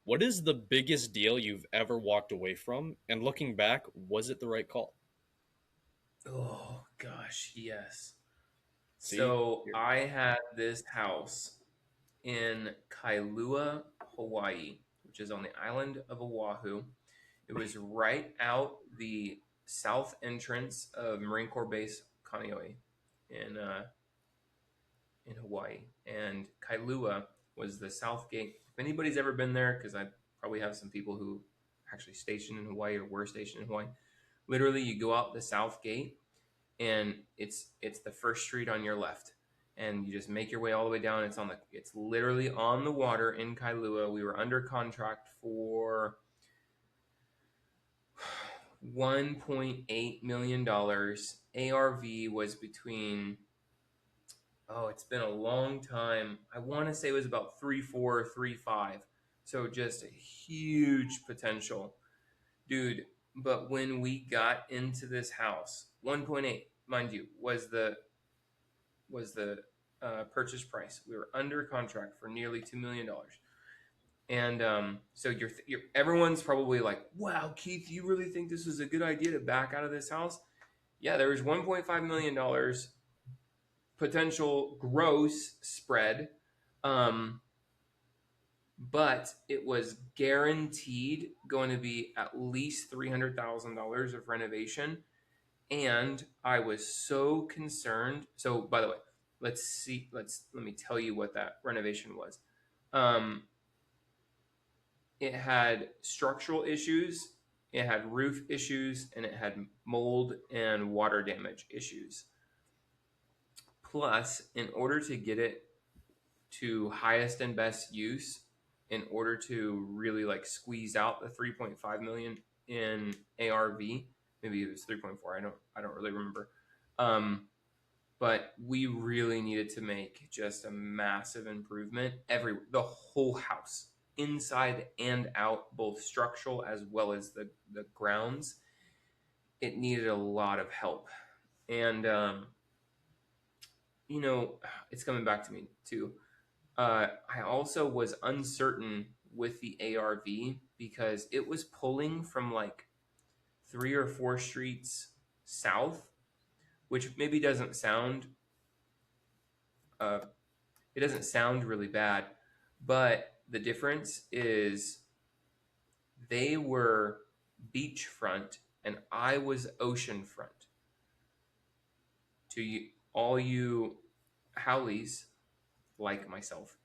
What is the biggest deal you've ever walked away from? And looking back, was it the right call? Oh gosh, yes. See, So I had this house in Kailua, Hawaii, which is on the island of Oahu. It was right out the south entrance of Marine Corps Base Kaneohe in in Hawaii, and Kailua was the south gate. If anybody's ever been there, because I probably have some people who actually stationed in Hawaii or were stationed in Hawaii. Literally, you go out the south gate, and it's the first street on your left, and you just make your way all the way down. It's literally on the water in Kailua. We were under contract for $1.8 million. ARV was between, oh, it's been a long time. I want to say it was about 3.4, 3.5. So just a huge potential, dude. But when we got into this house, 1.8, mind you, was the purchase price. We were under contract for nearly $2 million. And so everyone's probably like, "Wow, Keith, you really think this is a good idea to back out of this house?" Yeah, there was $1.5 million potential gross spread, um, but it was guaranteed going to be at least $300,000 of renovation. And I was so concerned. So, by the way, let me tell you what that renovation was. Um, it had structural issues, it had roof issues, and it had mold and water damage issues. Plus, in order to get it to highest and best use, in order to really like squeeze out the 3.5 million in ARV, maybe it was 3.4. I don't really remember. Um, but we really needed to make just a massive improvement the whole house, inside and out, both structural as well as the grounds. It needed a lot of help. And you know it's coming back to me too. I also was uncertain with the ARV because it was pulling from like 3 or 4 streets south, which maybe doesn't sound uh, it doesn't sound really bad, but the difference is they were beachfront and I was oceanfront. To you, all you Howleys like myself,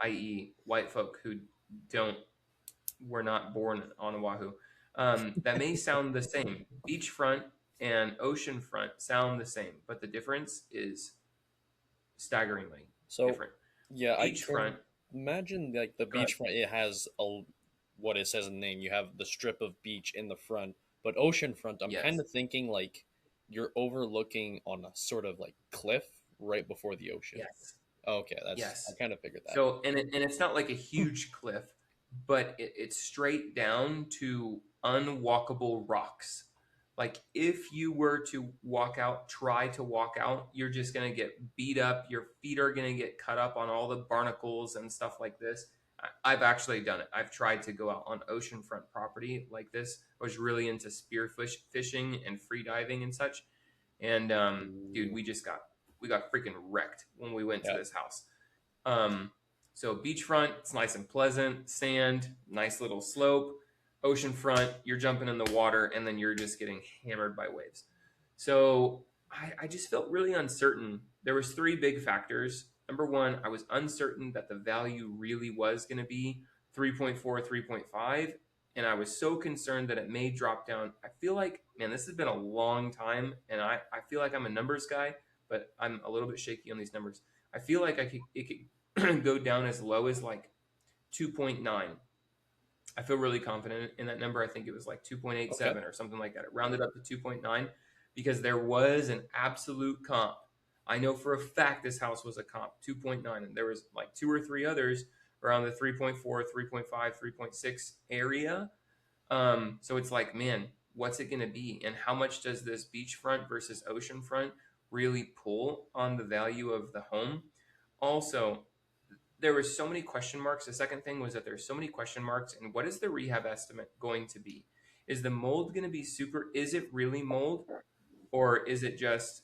i.e., white folk who don't were not born on Oahu, that may sound the same. Beachfront and oceanfront sound the same, but the difference is staggeringly so different. yeah, I Beachfront, can imagine like the go ahead. beachfront. It has a what it says in the name. You have the strip of beach in the front, but oceanfront. I'm kind Yes, of thinking like you're overlooking on a sort of like cliff right before the ocean. yes, Okay, that's I yes. kind of figured that. So, and it's not like a huge cliff, but it's straight down to unwalkable rocks. Like if you were to walk out, try to walk out, you're just gonna get beat up. Your feet are gonna get cut up on all the barnacles and stuff like this. I've actually done it. I've tried to go out on oceanfront property like this. I was really into fishing and free diving and such. And dude, Ooh. we got freaking wrecked when we went to Yeah. this house. Um, so beachfront, it's nice and pleasant, sand, nice little slope. Oceanfront, you're jumping in the water and then you're just getting hammered by waves. So I just felt really uncertain. There was three big factors. Number one, I was uncertain that the value really was going to be 3.4, 3.5. And I was so concerned that it may drop down. I feel like, man, this has been a long time. And I feel like I'm a numbers guy, but I'm a little bit shaky on these numbers. I feel like it could go down as low as like 2.9. I feel really confident in that number. I think it was like Okay. 2.87 or something like that. It rounded up to 2.9 because there was an absolute comp. I know for a fact this house was a comp, 2.9, and there was like two or three others around the 3.4, 3.5, 3.6 area. So it's like, man, what's it going to be? And how much does this beachfront versus oceanfront really pull on the value of the home? Also, there were so many question marks. The second thing was that there's so many question marks. And what is the rehab estimate going to be? Is the mold going to be super? Is it really mold, or is it just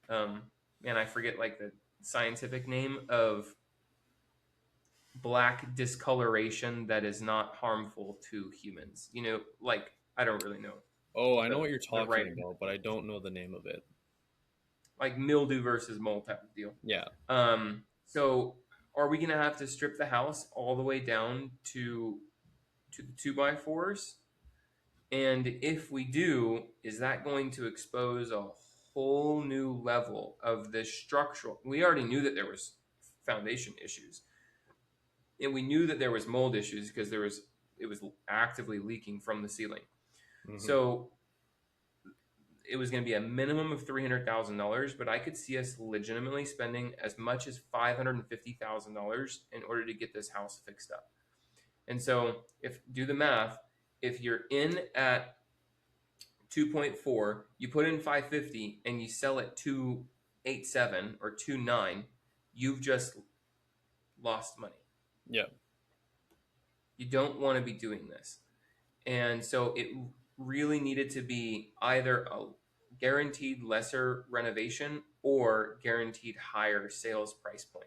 um, man, I forget like the scientific name of black discoloration that is not harmful to humans. You know, like I don't really know Oh, I know what you're the right, talking about, but I don't know the name of it. like mildew versus mold type of deal. Yeah. So are we gonna have to strip the house all the way down to the two by fours? And if we do, is that going to expose a whole new level of the structural? We already knew that there was foundation issues, and we knew that there was mold issues because it was actively leaking from the ceiling. Hmm. So it was going to be a minimum of $300,000, but I could see us legitimately spending as much as $550,000 in order to get this house fixed up. And so, if do the math, if you're in at 2.4, you put in 550 and you sell at 287 or 29, you've just lost money. Yeah. You don't want to be doing this. And so it really needed to be either a guaranteed lesser renovation or guaranteed higher sales price point.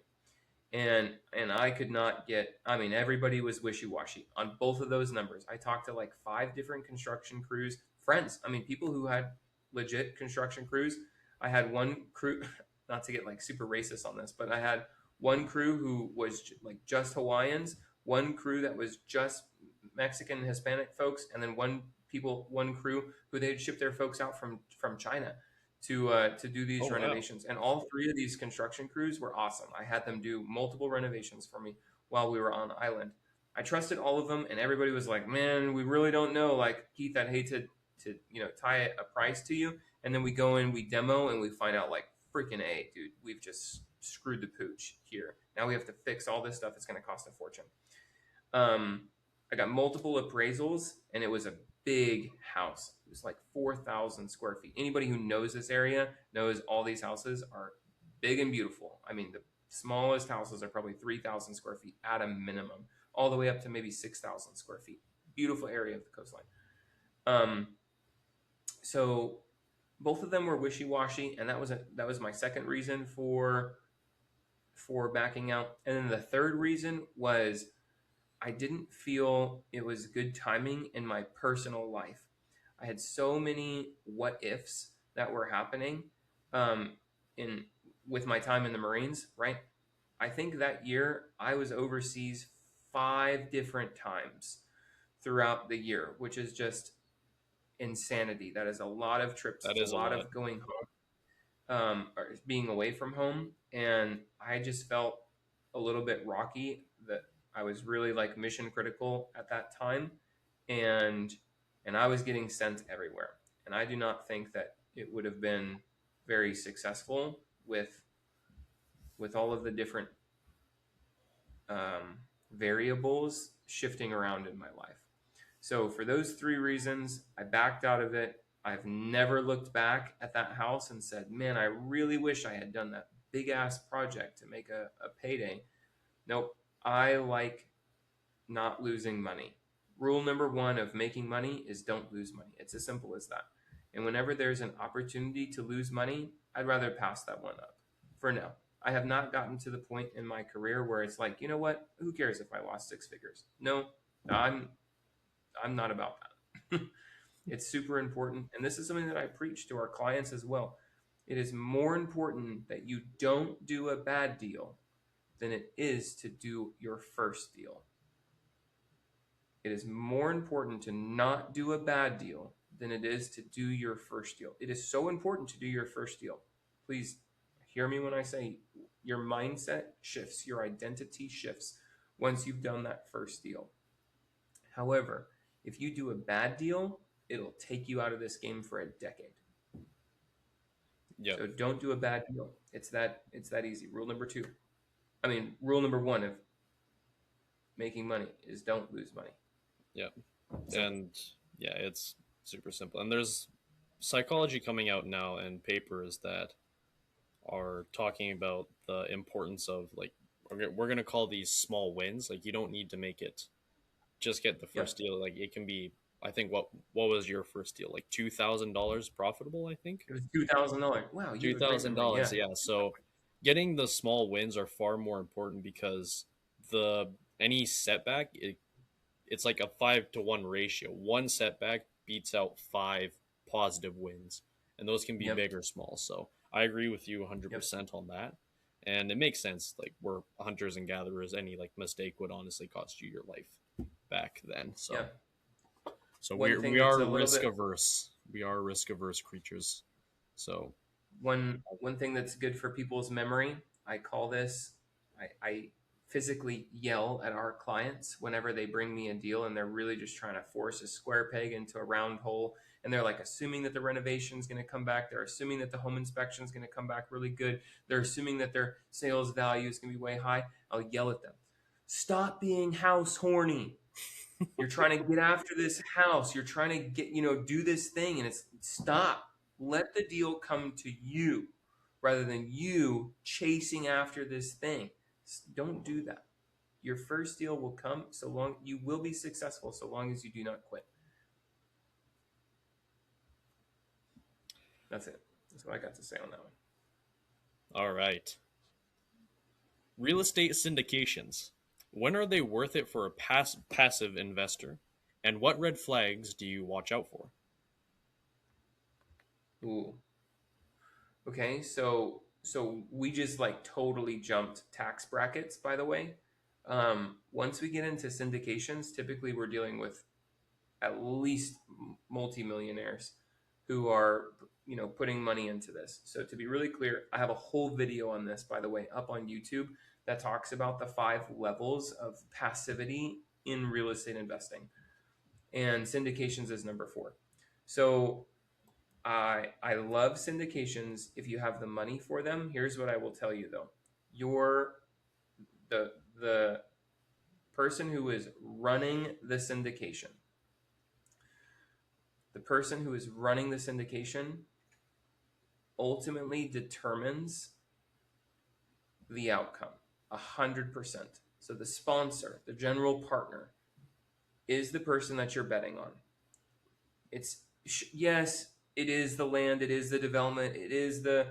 And I could not get, I mean, everybody was wishy-washy on both of those numbers. I talked to like 5 different construction crews, friends. I mean, people who had legit construction crews. I had one crew, not to get like super racist on this, but I had one crew who was like just Hawaiians, one crew that was just Mexican and Hispanic folks, and then one crew who they'd ship their folks out from China to do Oh these wow. renovations. And all three of these construction crews were awesome. I had them do multiple renovations for me while we were on island. I trusted all of them, and everybody was like, "Man, we really don't know." Like Keith, I'd hate to tie a price to you, and then we go in, we demo, and we find out like freaking a, dude, we've just screwed the pooch here. Now we have to fix all this stuff. It's going to cost a fortune. Um, I got multiple appraisals, and it was a big house. It was like 4,000 square feet. Anybody who knows this area knows all these houses are big and beautiful. I mean, the smallest houses are probably 3,000 square feet at a minimum, all the way up to maybe 6,000 square feet. Beautiful area of the coastline. Um, so both of them were wishy-washy, and that was my second reason for backing out. And then the third reason was I didn't feel it was good timing in my personal life. I had so many what ifs that were happening um, in with my time in the Marines. Right, I think that year I was overseas 5 different times throughout the year, which is just insanity. That is a lot of trips. That It's a is a lot lot. of going or being away from home, and I just felt a little bit rocky. That I was really like mission critical at that time, and I was getting sent everywhere, and I do not think that it would have been very successful with all of the different um, variables shifting around in my life. So for those three reasons, I backed out of it. I've never looked back at that house and said, man, I really wish I had done that big ass project to make a payday. Nope. I like not losing money. Rule number one of making money is don't lose money. It's as simple as that. And whenever there's an opportunity to lose money, I'd rather pass that one up for now. I have not gotten to the point in my career where it's like, you know what? Who cares if I lost 6 figures? No, I'm not about that. It's super important. And this is something that I preach to our clients as well. It is more important that you don't do a bad deal than it is to do your first deal. It is more important to not do a bad deal than it is to do your first deal. It is so important to do your first deal. Please hear me when I say your mindset shifts, your identity shifts once you've done that first deal. However, if you do a bad deal, it'll take you out of this game for a decade. Yep. So don't do a bad deal. It's that easy. Rule number two. I mean, rule number one of making money is don't lose money. Yep. Simple. And yeah, it's super simple. And there's psychology coming out now and papers that are talking about the importance of like we're gonna call these small wins. Like you don't need to make it just get the Yep. first deal. Like it can be. I think what was your first deal? Like $2,000 profitable. I think It was $2,000. Wow, you two have a great thousand memory. dollars. Yeah. Yeah. So getting the small wins are far more important because the any setback it's like a 5-to-1 ratio. One setback beats out five positive wins, and those can be Yep. big or small. So I agree with you Yep. 100% on that, and it makes sense. Like we're hunters and gatherers, any like mistake would honestly cost you your life back then. So Yep. so One we thing that's are a little risk bit averse. We are risk averse creatures. So one thing that's good for people's memory. I call this. I physically yell at our clients whenever they bring me a deal and they're really just trying to force a square peg into a round hole, and they're like assuming that the renovation is going to come back, they're assuming that the home inspection is going to come back really good, they're assuming that their sales value is going to be way high. I'll yell at them, stop being house horny. You're trying to get after this house. You're trying to get, do this thing, and it's stop. Let the deal come to you rather than you chasing after this thing. Don't do that. Your first deal will come so long you will be successful so long as you do not quit. That's it. That's what I got to say on that one. all right, real estate syndications. When are they worth it for a passive investor? And what red flags do you watch out for? Ooh. Okay, so we just like totally jumped tax brackets, by the way. Once we get into syndications, typically we're dealing with at least multimillionaires who are putting money into this. So to be really clear, I have a whole video on this, by the way, up on YouTube that talks about the 5 levels of passivity in real estate investing, and syndications is number 4. So I love syndications if you have the money for them. Here's what I will tell you though. Your the person who is running the syndication, the person who is running the syndication ultimately determines the outcome 100%. So the sponsor, the general partner, is the person that you're betting on. It's yes, it is the land, it is the development, it is the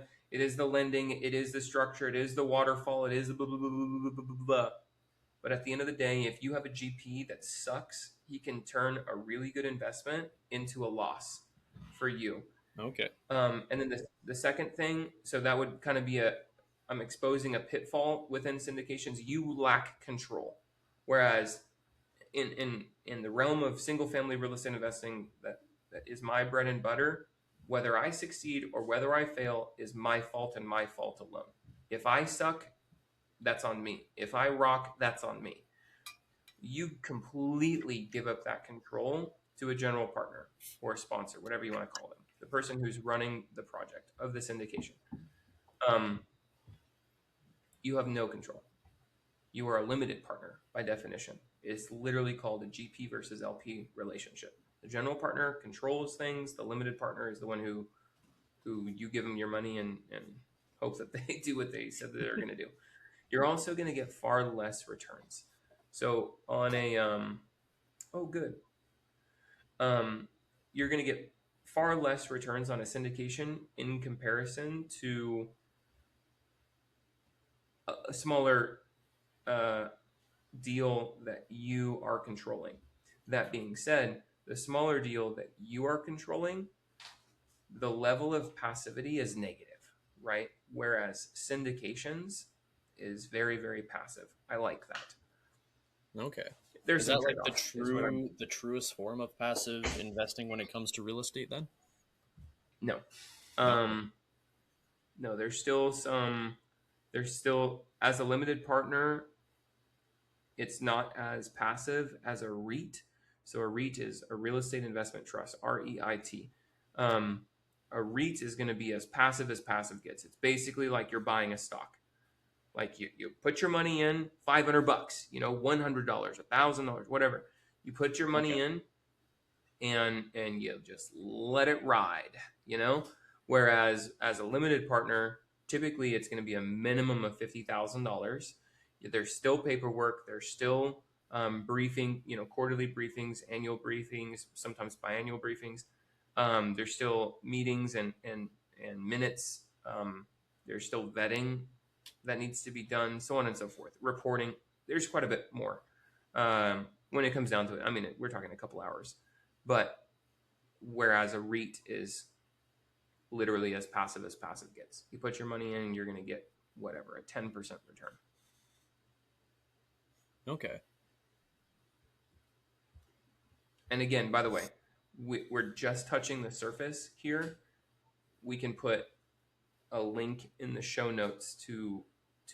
lending, it is the structure, it is the waterfall, it is the blah blah blah blah blah blah blah. But at the end of the day, if you have a GP that sucks, he can turn a really good investment into a loss for you. Okay. And then the second thing, so that would kind of be I'm exposing a pitfall within syndications. You lack control, whereas in the realm of single family real estate investing, that is my bread and butter. Whether I succeed or whether I fail is my fault and my fault alone. If I suck, that's on me. If I rock, that's on me. You completely give up that control to a general partner or a sponsor, whatever you want to call them, the person who's running the project of the syndication. Um, you have no control. You are a limited partner by definition. It's literally called a GP versus LP relationship. The general partner controls things. The limited partner is the one who you give them your money and hope that they do what they said that they're going to do. You're also going to get far less returns. So on a oh good, you're going to get far less returns on a syndication in comparison to a smaller uh, deal that you are controlling. That being said, the smaller deal that you are controlling, the level of passivity is negative, right? Whereas syndications is very, very passive. I like that. Okay. There's Is some that like trade-off, is what I'm. the truest form of passive investing when it comes to real estate then? No. No. Um, no, there's still some. There's still, as a limited partner, it's not as passive as a REIT. So a REIT is a real estate investment trust, REIT. Um, a REIT is going to be as passive gets. It's basically like you're buying a stock. Like you put your money in, $500, $100, $1,000, whatever. You put your Okay. money in, and you just let it ride. Whereas as a limited partner, typically it's going to be a minimum of $50,000. There's still paperwork. There's still briefing, quarterly briefings, annual briefings, sometimes biannual briefings. There's still meetings and minutes. There's still vetting that needs to be done, so on and so forth. Reporting. There's quite a bit more when it comes down to it. I mean, we're talking a couple hours, but whereas a REIT is literally as passive gets. You put your money in, you're going to get whatever, a 10% return. Okay. And again, by the way, we're just touching the surface here. We can put a link in the show notes to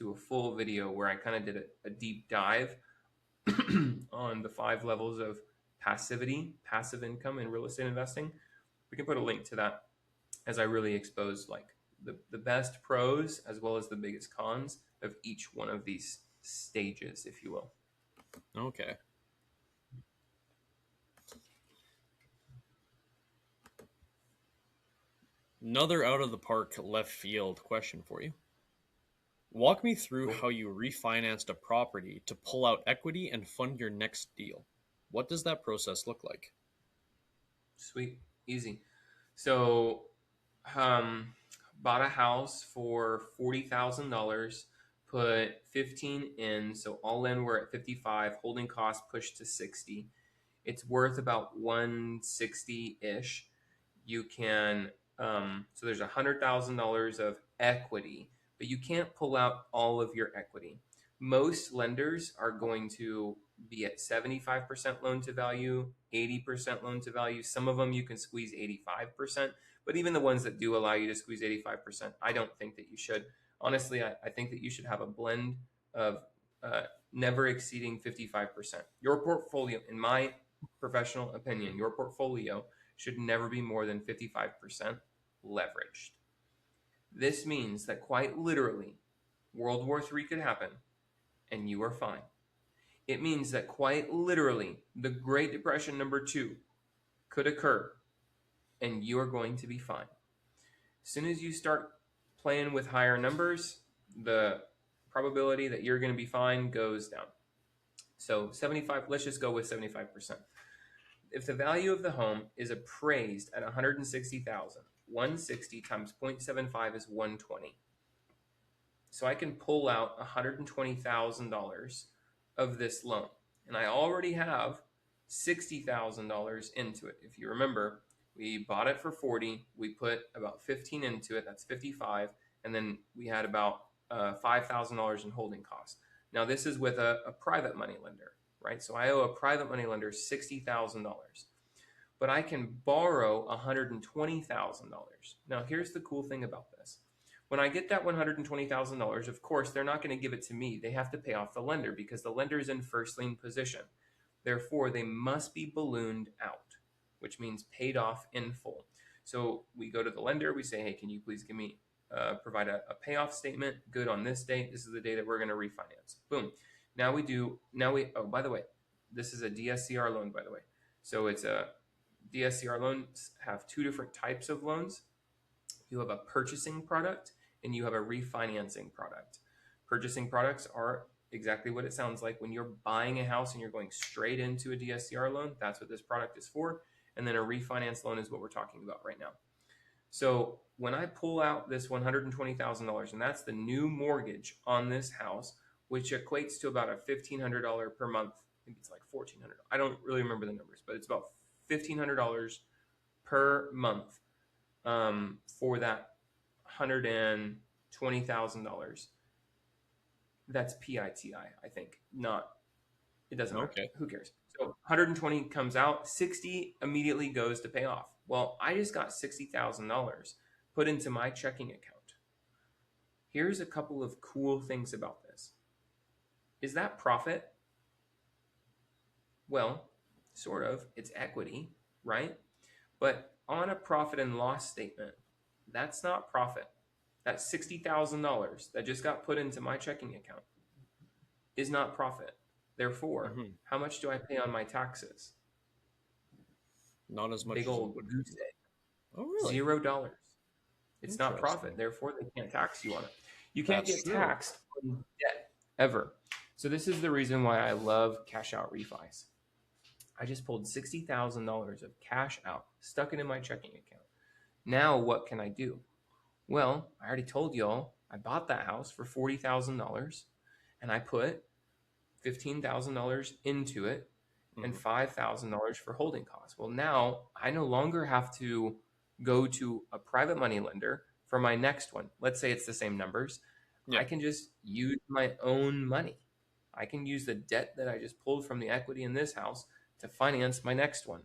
a full video where I kind of did a deep dive on the 5 levels of passive income in real estate investing. We can put a link to that as I really expose like the best pros as well as the biggest cons of each one of these stages, if you will. Okay. Another out of the park left field question for you. Walk me through how you refinanced a property to pull out equity and fund your next deal. What does that process look like? Sweet, easy. So, bought a house for $40,000, put 15 in, so all in we're at 55. Holding cost pushed to 60. It's worth about 160 ish. You can so there's $100,000 of equity, but you can't pull out all of your equity. Most lenders are going to be at 75% loan to value, 80% loan to value. Some of them you can squeeze 85%, but even the ones that do allow you to squeeze 85%, I don't think that you should. Honestly, I think that you should have a blend of never exceeding 55%. Your portfolio, in my professional opinion, your portfolio should never be more than 55% leveraged. This means that quite literally, World War III could happen and you are fine. It means that quite literally, the Great Depression #2 could occur and you are going to be fine. As soon as you start playing with higher numbers, the probability that you're going to be fine goes down. So 75, let's just go with 75%. If the value of the home is appraised at 160,000, 160 times 0.75 is 120. So I can pull out $120,000 of this loan. And I already have $60,000 into it. If you remember, we bought it for 40, we put about 15 into it, that's 55, and then we had about $5,000 in holding costs. Now this is with a private money lender, right? So I owe a private money lender $60,000, but I can borrow $120,000. Now here's the cool thing about this. When I get that $120,000, of course, they're not going to give it to me. They have to pay off the lender because the lender is in first lien position. Therefore, they must be ballooned out, which means paid off in full. So we go to the lender. We say, hey, can you please give me, provide a payoff statement? Good, on this date. This is the day that we're going to refinance. Boom. Oh, by the way, this is a DSCR loan, by the way. So it's a DSCR loans have 2 different types of loans. You have a purchasing product and you have a refinancing product. Purchasing products are exactly what it sounds like. When you're buying a house and you're going straight into a DSCR loan, that's what this product is for. And then a refinance loan is what we're talking about right now. So when I pull out this $120,000, and that's the new mortgage on this house, which equates to about a $1,500 per month. Maybe it's like $1,400. I don't really remember the numbers, but it's about $1,500 per month for that $120,000. That's PITI, I think. Not, it doesn't matter. Okay. Who cares? So 120 comes out, 60 immediately goes to pay off. Well, I just got $60,000 put into my checking account. Here's a couple of cool things about this. Is that profit? Well, sort of. It's equity, right? But on a profit and loss statement, that's not profit. That $60,000 that just got put into my checking account is not profit. Therefore, how much do I pay on my taxes? Not as much Big as old would. goose egg. Oh, really? $0. It's not profit. Therefore, they can't tax you on it. You can't That's get true. taxed on debt. ever. So this is the reason why I love cash out refis. I just pulled $60,000 of cash out, stuck it in my checking account. Now what can I do? Well, I already told y'all I bought that house for $40,000 and I put $15,000 into it and Hmm. $5,000 for holding costs. Well, now I no longer have to go to a private money lender for my next one. Let's say it's the same numbers. Yeah. I can just use my own money. I can use the debt that I just pulled from the equity in this house to finance my next one.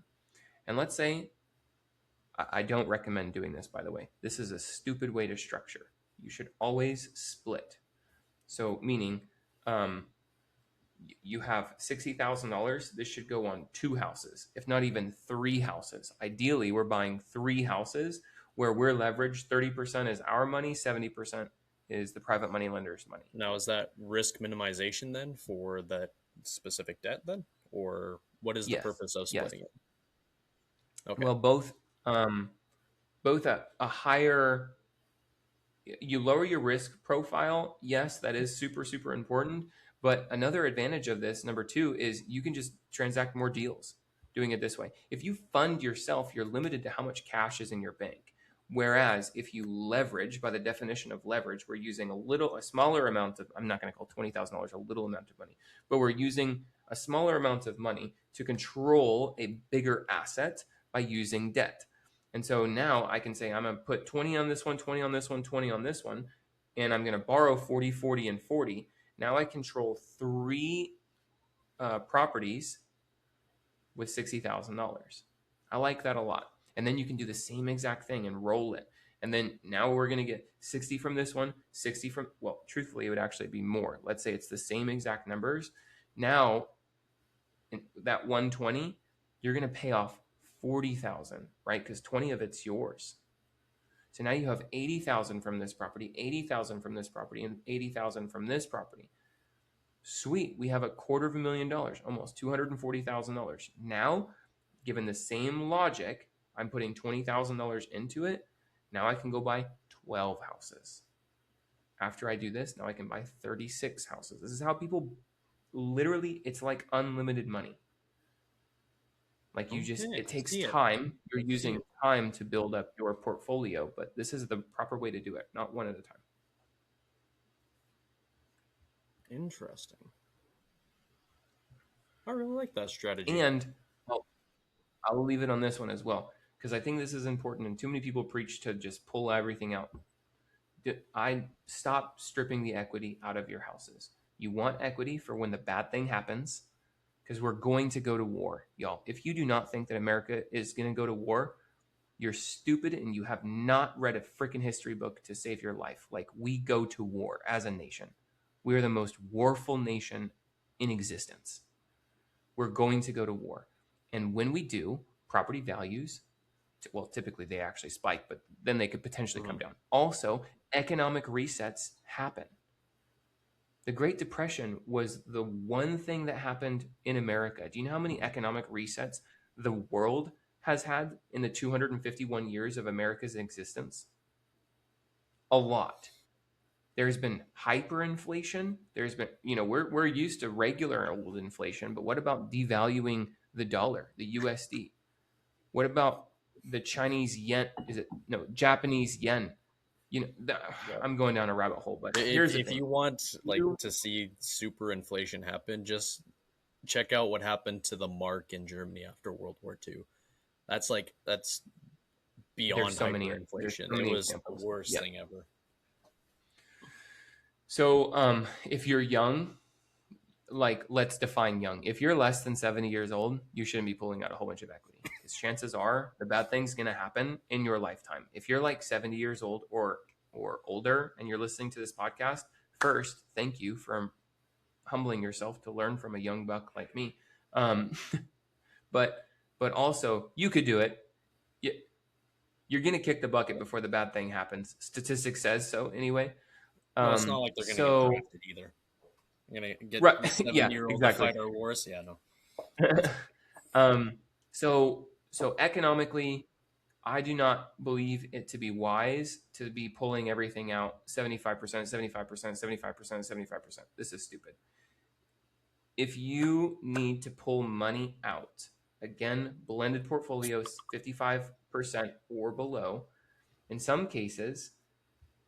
And let's say I don't recommend doing this, by the way. This is a stupid way to structure. You should always split. So, meaning, um, you have $60,000. This should go on two houses, if not even three houses. Ideally, we're buying three houses where we're leveraged. 30% is our money, 70% is the private money lender's money. Now, is that risk minimization then for that specific debt then? Or what is the Yes, purpose of yes. splitting it? Okay. Well, um, both a higher, you lower your risk profile. Yes, that is super, super important. But another advantage of this, number two, is you can just transact more deals doing it this way. If you fund yourself, you're limited to how much cash is in your bank. Whereas if you leverage, by the definition of leverage, we're using a smaller amount of, I'm not going to call $20,000 a little amount of money, but we're using a smaller amount of money to control a bigger asset by using debt. And so now I can say I'm going to put 20 on this one, 20 on this one, 20 on this one, and I'm going to borrow 40, 40, and 40. Now I control three properties with $60,000. I like that a lot. And then you can do the same exact thing and roll it. And then now we're going to get 60 from this one, 60 from, well, truthfully, it would actually be more. Let's say it's the same exact numbers. Now, in that 120, you're going to pay off 40,000, right? Because 20 of it's yours. So now you have 80,000 from this property, 80,000 from this property, and 80,000 from this property. Sweet, we have $250,000, almost $240,000. Now, given the same logic, I'm putting $20,000 into it. Now I can go buy 12 houses. After I do this, now I can buy 36 houses. This is how people literally, it's like unlimited money. Like Okay. it I takes see it. time. You're I see using it. time to build up your portfolio, but this is the proper way to do it, not one at a time. Interesting. I really like that strategy. And I'll leave it on this one as well, because I think this is important. And too many people preach to just pull everything out. I stop stripping the equity out of your houses. You want equity for when the bad thing happens, because we're going to go to war, y'all. If you do not think that America is going to go to war, you're stupid and you have not read a freaking history book to save your life. Like, we go to war as a nation. We are the most warful nation in existence. We're going to go to war. And when we do, property values, well, typically they actually spike, but then they could potentially come Mhm. down. Also, economic resets happen. The Great Depression was the one thing that happened in America. Do you know how many economic resets the world has had in the 251 years of America's existence? A lot. There's been hyperinflation. There's been, we're used to regular old inflation, but what about devaluing the dollar, the USD? What about the Chinese yen? Is it no Japanese yen? Yeah. I'm going down a rabbit hole, but If here's the if thing. you want like You to see super inflation happen, just check out what happened to the mark in Germany after World War II. That's there's beyond there's hyperinflation. so It many was the examples. worst Yeah. thing ever. So if you're young, like, let's define young. If you're less than 70 years old, you shouldn't be pulling out a whole bunch of equity, because chances are the bad thing's going to happen in your lifetime. If you're like 70 years old or older and you're listening to this podcast, first, thank you for humbling yourself to learn from a young buck like me. Um, but also, you could do it. You're going to kick the bucket before the bad thing happens. Statistics says so anyway. Well, it's not like they're gonna get So drafted either. We're gonna get right, the yeah, 7 year old to exactly. fight our wars. Yeah, no. um, so economically, I do not believe it to be wise to be pulling everything out 75%, 75%, 75%, 75%. This is stupid. If you need to pull money out, again, blended portfolios 55% or below. In some cases,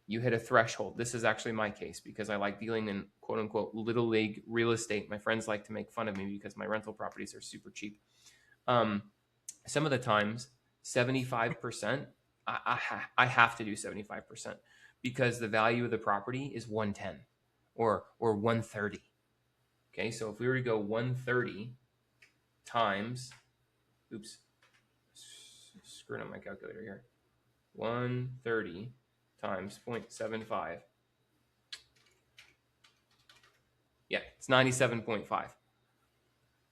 you hit a threshold. This is actually my case because I like dealing in quote unquote little league real estate. My friends like to make fun of me because my rental properties are super cheap. Some of the times, 75%, I have to do 75% because the value of the property is 110 or 130. Okay, so if we were to go 130 times, oops, screwing up my calculator here, 130 times 0.75. Yeah, it's 97.5.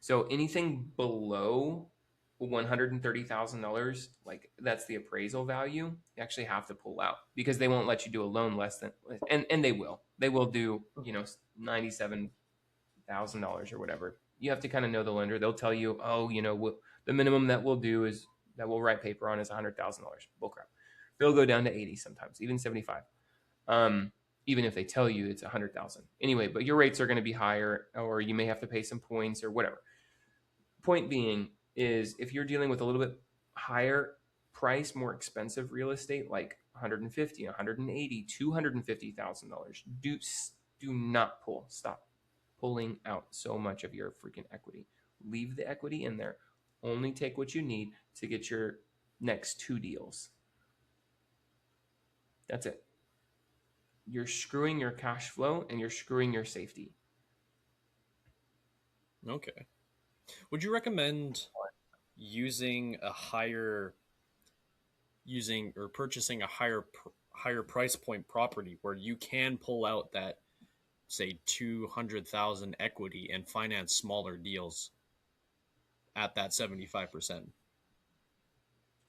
So anything below $130,000, like that's the appraisal value, you actually have to pull out because they won't let you do a loan less than, and they will do, $97,000 or whatever. You have to kind of know the lender. They'll tell you, oh, the minimum that we'll do is that we'll write paper on is $100,000. Bullcrap. They'll go down to 80 sometimes, even 75. Even if they tell you it's 100,000 anyway, but your rates are going to be higher, or you may have to pay some points or whatever. Point being is if you're dealing with a little bit higher price, more expensive real estate, like 150, 180, $250,000, do not pull. Stop pulling out so much of your freaking equity. Leave the equity in there. Only take what you need to get your next 2 deals. That's it. You're screwing your cash flow and you're screwing your safety. Okay. Would you recommend using a higher using or purchasing a higher price point property where you can pull out that, say, 200,000 equity and finance smaller deals at that 75%?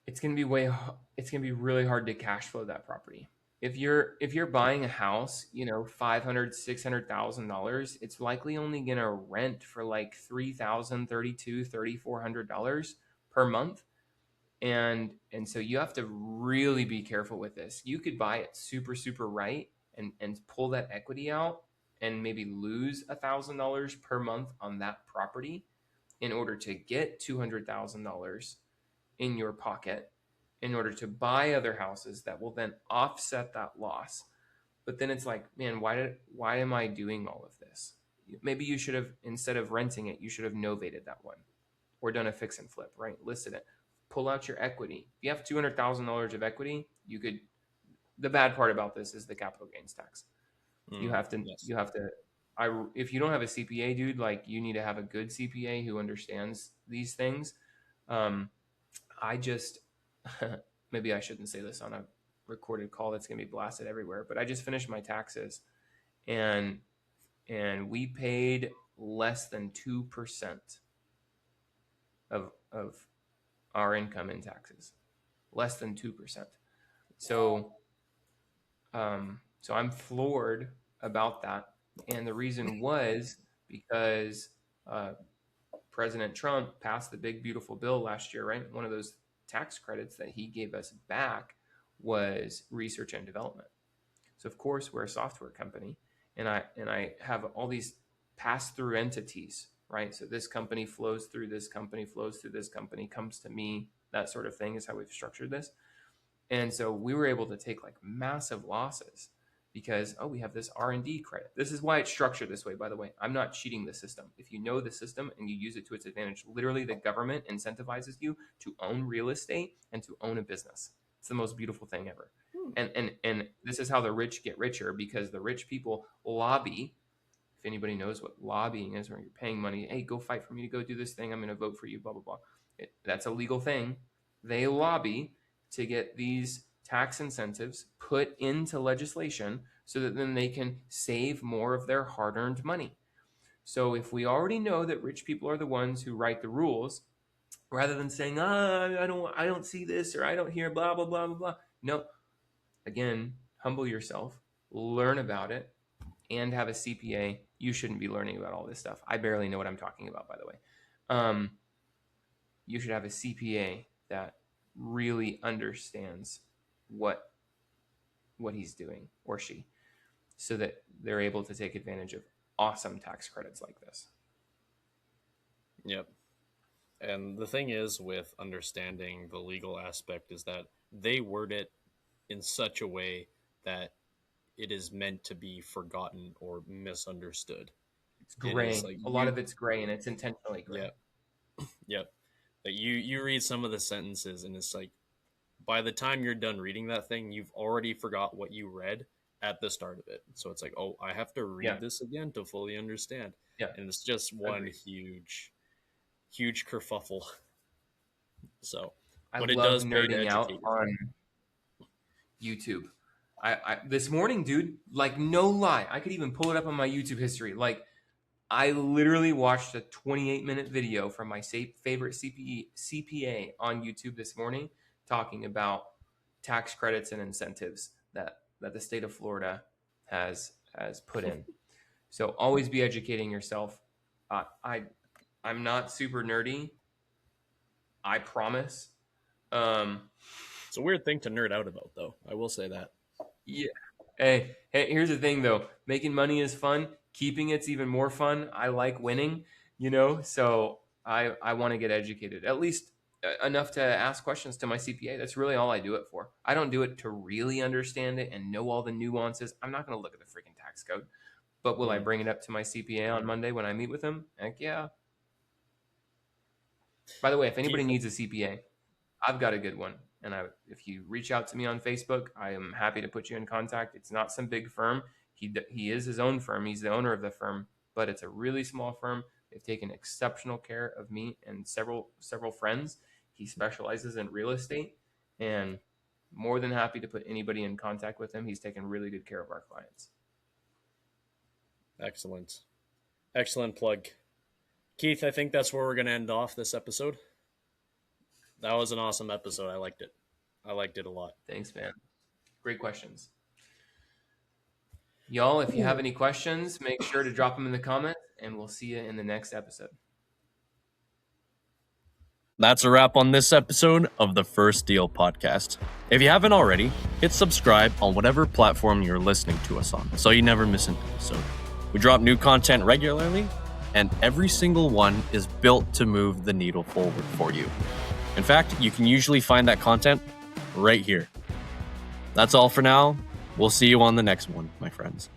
It's going to be it's going to be really hard to cash flow that property. If you're buying a house, $500,000, $600,000, it's likely only going to rent for like $3,000, $3,200, $3,400 per month. And so you have to really be careful with this. You could buy it super, super right and pull that equity out and maybe lose $1,000 per month on that property in order to get $200,000 in your pocket in order to buy other houses that will then offset that loss. But then it's like, man, why am I doing all of this? Maybe you should have, instead of renting it, you should have novated that one or done a fix and flip, right? Listed it. Pull out your equity. If you have $200,000 of equity, you could. The bad part about this is the capital gains tax. You have to. Yes. You have to. If you don't have a CPA, dude, like you need to have a good CPA who understands these things. I just maybe I shouldn't say this on a recorded call that's going to be blasted everywhere, but I just finished my taxes, and we paid less than 2% of our income in taxes, less than 2%. So I'm floored about that, and the reason was because President Trump passed the big beautiful bill last year, right? One of those tax credits that he gave us back was research and development. So of course we're a software company, and I have all these pass-through entities, right? So this company flows through this company, flows through this company, comes to me. That sort of thing is how we've structured this. And so we were able to take like massive losses because, we have this R&D credit. This is why it's structured this way, by the way. I'm not cheating the system. If you know the system and you use it to its advantage, literally the government incentivizes you to own real estate and to own a business. It's the most beautiful thing ever. And this is how the rich get richer, because the rich people lobby. If anybody knows what lobbying is, where you're paying money, hey, go fight for me to go do this thing. I'm going to vote for you, blah, blah, blah. That's a legal thing. They lobby to get these tax incentives put into legislation so that then they can save more of their hard-earned money. So if we already know that rich people are the ones who write the rules, rather than saying, I don't see this, or I don't hear blah, blah, blah, blah, blah. No, again, humble yourself, learn about it, and have a CPA. You shouldn't be learning about all this stuff. I barely know what I'm talking about, by the way. You should have a CPA that really understands what he's doing, or she, so that they're able to take advantage of awesome tax credits like this. Yep. And the thing is with understanding the legal aspect is that they word it in such a way that it is meant to be forgotten or misunderstood. It's It is gray. like A lot of it's gray, and it's intentionally gray. yep, yep. That you read some of the sentences and it's like by the time you're done reading that thing, you've already forgot what you read at the start of it. So it's like, oh, I have to Yeah. read this again to fully understand. Yeah. And it's just one Agreed. huge kerfuffle. So, I but it love does pay to nerding out educate yourself. on YouTube. I this morning, dude, like no lie, I could even pull it up on my YouTube history. Like I literally watched a 28-minute video from my favorite CPA on YouTube this morning talking about tax credits and incentives that the state of Florida has put in. So always be educating yourself. I'm not super nerdy, I promise. It's a weird thing to nerd out about, though. I will say that. Yeah. Hey, here's the thing though. Making money is fun. Keeping it's even more fun. I like winning, so I want to get educated, at least enough to ask questions to my CPA. That's really all I do it for. I don't do it to really understand it and know all the nuances. I'm not going to look at the freaking tax code, but will I bring it up to my CPA on Monday when I meet with him? Heck yeah. By the way, if anybody needs a CPA, I've got a good one. And if you reach out to me on Facebook, I am happy to put you in contact. It's not some big firm. He is his own firm. He's the owner of the firm, but it's a really small firm. They've taken exceptional care of me and several friends. He specializes in real estate, and more than happy to put anybody in contact with him. He's taken really good care of our clients. Excellent plug. Keith, I think that's where we're going to end off this episode. That was an awesome episode. I liked it a lot. Thanks, man. Great questions. Y'all, if you have any questions, make sure to drop them in the comments, and we'll see you in the next episode. That's a wrap on this episode of the First Deal podcast. If you haven't already, hit subscribe on whatever platform you're listening to us on so you never miss an episode. We drop new content regularly, and every single one is built to move the needle forward for you. In fact, you can usually find that content right here. That's all for now. We'll see you on the next one, my friends.